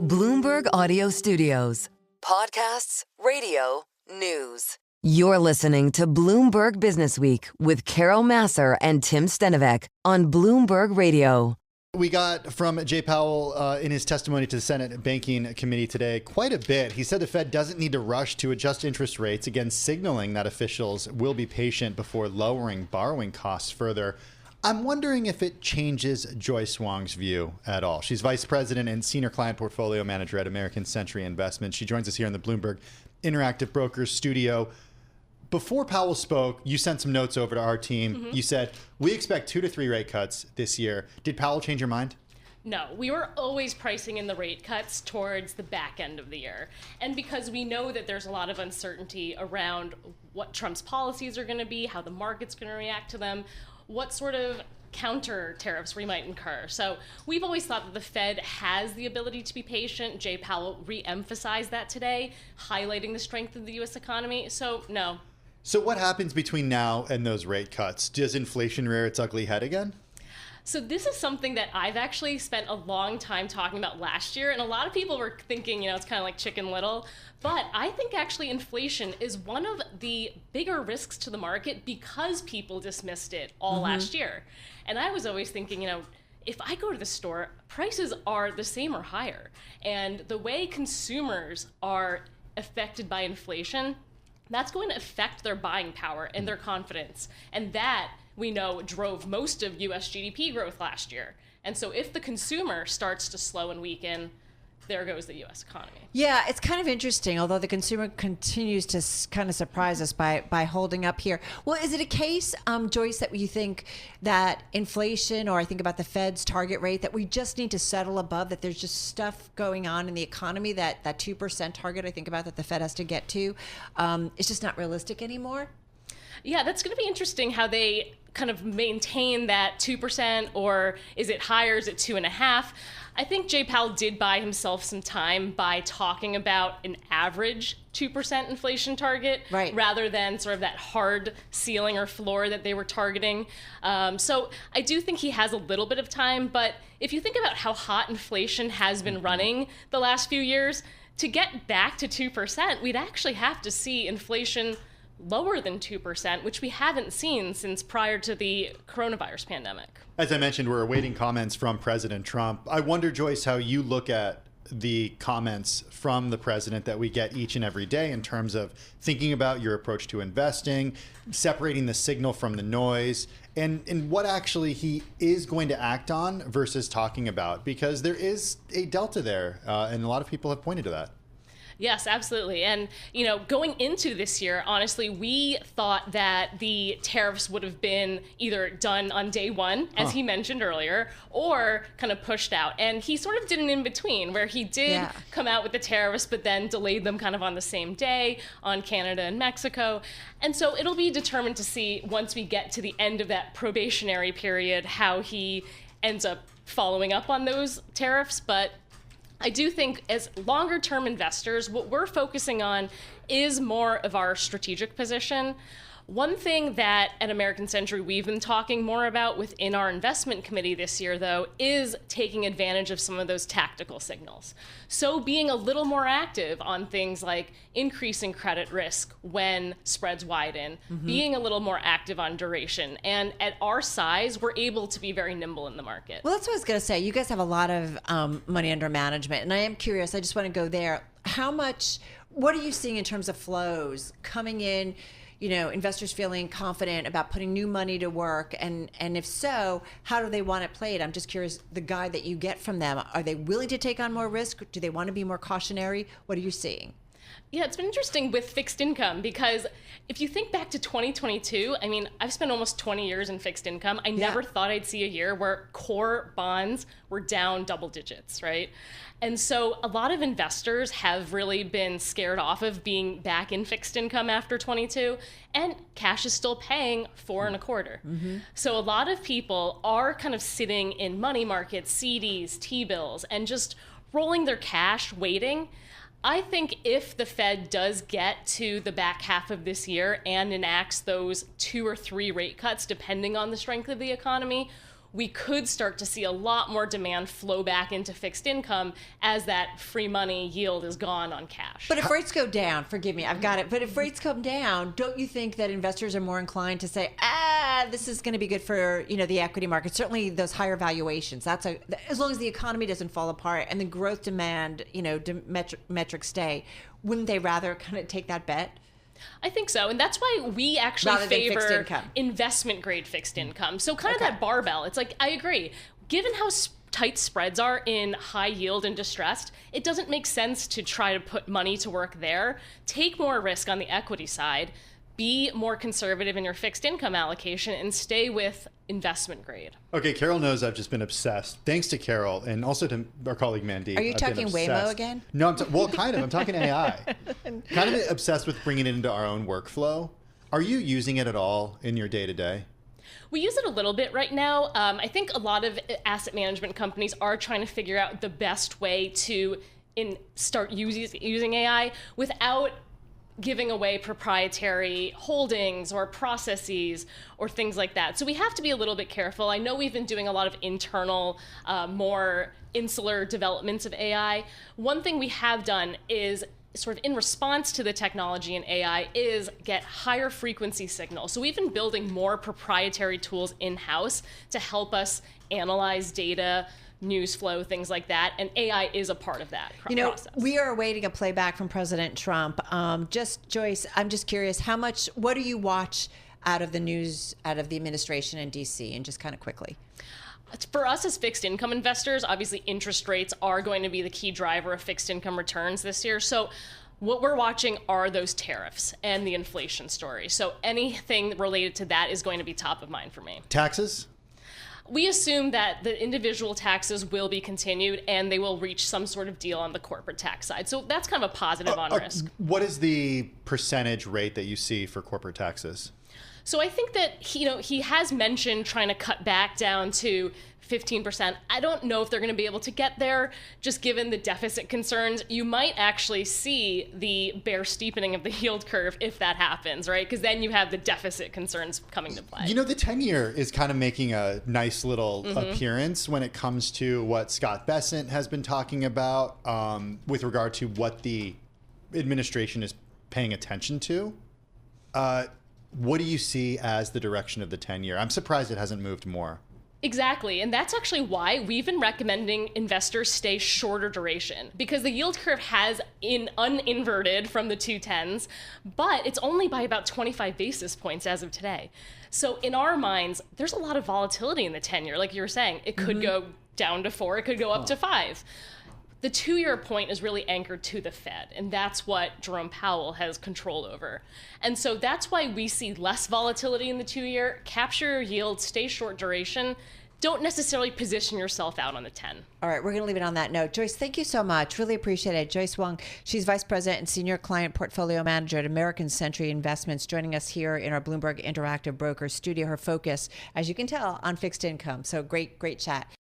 Bloomberg Audio Studios. Podcasts, radio, news. You're listening to Bloomberg Businessweek with Massar and Tim Stenovec on Bloomberg Radio. We got from Jay Powell in his testimony to the Senate Banking Committee today quite a bit. He said the Fed doesn't need to rush to adjust interest rates, again signaling that officials will be patient before lowering borrowing costs further. I'm wondering if it changes Joyce Huang's view at all. She's Vice President and Senior Client Portfolio Manager at American Century Investments. She joins us here in the Bloomberg Interactive Brokers studio. Before Powell spoke, you sent some notes over to our team. You said, we expect 2 to 3 rate cuts this year. Did Powell change your mind? No, we were always pricing in the rate cuts towards the back end of the year. And because we know that there's a lot of uncertainty around what Trump's policies are going to be, how the market's going to react to them, what sort of counter tariffs we might incur. So we've always thought that the Fed has the ability to be patient. Jay Powell re-emphasized that today, highlighting the strength of the U.S. economy. So no. So what happens between now and those rate cuts? Does inflation rear its ugly head again? So this is something that I've actually spent a long time talking about last year, and a lot of people were thinking, it's kind of like Chicken Little, but I think actually inflation is one of the bigger risks to the market because people dismissed it all last year. And I was always thinking, if I go to the store, prices are the same or higher. And the way consumers are affected by inflation, that's going to affect their buying power and their confidence. And that, we know, drove most of U.S. GDP growth last year. And so if the consumer starts to slow and weaken, there goes the U.S. economy. Yeah, it's kind of interesting, although the consumer continues to kind of surprise us by holding up here. Well, is it a case, Joyce, that you think that inflation, or I think about the Fed's target rate, that we just need to settle above, that there's just stuff going on in the economy, that 2% target I think about that the Fed has to get to, it's just not realistic anymore? Yeah, that's going to be interesting how they kind of maintain that 2%, or is it higher, is it 2.5%? I think Jay Powell did buy himself some time by talking about an average 2% inflation target, rather than sort of that hard ceiling or floor that they were targeting. So I do think he has a little bit of time, but if you think about how hot inflation has been running the last few years, to get back to 2%, we'd actually have to see inflation lower than 2%, which we haven't seen since prior to the coronavirus pandemic. As I mentioned, we're awaiting comments from President Trump. I wonder, Joyce, how you look at the comments from the president that we get each and every day in terms of thinking about your approach to investing, separating the signal from the noise, and what actually he is going to act on versus talking about, because there is a delta there, and a lot of people have pointed to that. Yes, absolutely. And, going into this year, honestly, we thought that the tariffs would have been either done on day one, as he mentioned earlier, or kind of pushed out. And he sort of did an in-between, where he did come out with the tariffs, but then delayed them kind of on the same day on Canada and Mexico. And so it'll be determined to see, once we get to the end of that probationary period, how he ends up following up on those tariffs. But I do think as longer term investors, what we're focusing on is more of our strategic position. One thing that at American Century we've been talking more about within our investment committee this year, though, is taking advantage of some of those tactical signals. So being a little more active on things like increasing credit risk when spreads widen, being a little more active on duration. And at our size, we're able to be very nimble in the market. Well, that's what I was going to say. You guys have a lot of money under management. And I am curious, I just want to go there. What are you seeing in terms of flows coming in? Investors feeling confident about putting new money to work, and if so, how do they want it played? I'm just curious, the guide that you get from them, are they willing to take on more risk? Do they want to be more cautionary? What are you seeing? Yeah, it's been interesting with fixed income, because if you think back to 2022, I've spent almost 20 years in fixed income. I never thought I'd see a year where core bonds were down double digits, right? And so a lot of investors have really been scared off of being back in fixed income after 22, and cash is still paying 4.25%. So a lot of people are kind of sitting in money markets, CDs, T-bills, and just rolling their cash, waiting. I think if the Fed does get to the back half of this year and enacts those 2 or 3 rate cuts, depending on the strength of the economy, we could start to see a lot more demand flow back into fixed income as that free money yield is gone on cash. But if rates go down, forgive me, I've got it. But if rates come down, don't you think that investors are more inclined to say, this is going to be good for, the equity market? Certainly those higher valuations. As long as the economy doesn't fall apart and the growth demand, metrics stay, wouldn't they rather kind of take that bet? I think so. And that's why we actually Rather than fixed favor income. investment grade fixed income. So kind of that barbell. It's like, I agree. Given how tight spreads are in high yield and distressed, it doesn't make sense to try to put money to work there. Take more risk on the equity side. Be more conservative in your fixed income allocation and stay with investment grade. Okay, Carol knows I've just been obsessed. Thanks to Carol and also to our colleague Mandeep. Are you talking Waymo again? No, kind of. I'm talking AI. Kind of obsessed with bringing it into our own workflow. Are you using it at all in your day-to-day? We use it a little bit right now. I think a lot of asset management companies are trying to figure out the best way to start using AI without giving away proprietary holdings or processes or things like that. So we have to be a little bit careful. I know we've been doing a lot of internal, more insular developments of AI. One thing we have done is sort of in response to the technology and AI is get higher frequency signals. So we've been building more proprietary tools in-house to help us analyze data, news flow, things like that. And AI is a part of that process. We are awaiting a playback from President Trump. Joyce, I'm just curious, what do you watch out of the news, out of the administration in DC, and just kind of quickly? For us as fixed income investors, obviously interest rates are going to be the key driver of fixed income returns this year. So what we're watching are those tariffs and the inflation story. So anything related to that is going to be top of mind for me. Taxes? We assume that the individual taxes will be continued and they will reach some sort of deal on the corporate tax side. So that's kind of a positive on risk. What is the percentage rate that you see for corporate taxes? So I think that he has mentioned trying to cut back down to 15%. I don't know if they're going to be able to get there, just given the deficit concerns. You might actually see the bear steepening of the yield curve if that happens, right? Because then you have the deficit concerns coming to play. The 10-year is kind of making a nice little appearance when it comes to what Scott Bessent has been talking about with regard to what the administration is paying attention to. What do you see as the direction of the 10-year? I'm surprised it hasn't moved more. Exactly. And that's actually why we've been recommending investors stay shorter duration, because the yield curve has uninverted from the 210s, but it's only by about 25 basis points as of today. So in our minds, there's a lot of volatility in the 10-year. Like you were saying, it could go down to 4, it could go up to 5. The 2-year point is really anchored to the Fed, and that's what Jerome Powell has control over. And so that's why we see less volatility in the 2-year. Capture your yield, stay short duration. Don't necessarily position yourself out on the 10. All right, we're going to leave it on that note. Joyce, thank you so much. Really appreciate it. Joyce Huang, she's Vice President and Senior Client Portfolio Manager at American Century Investments, joining us here in our Bloomberg Interactive Brokers studio. Her focus, as you can tell, on fixed income. So great chat.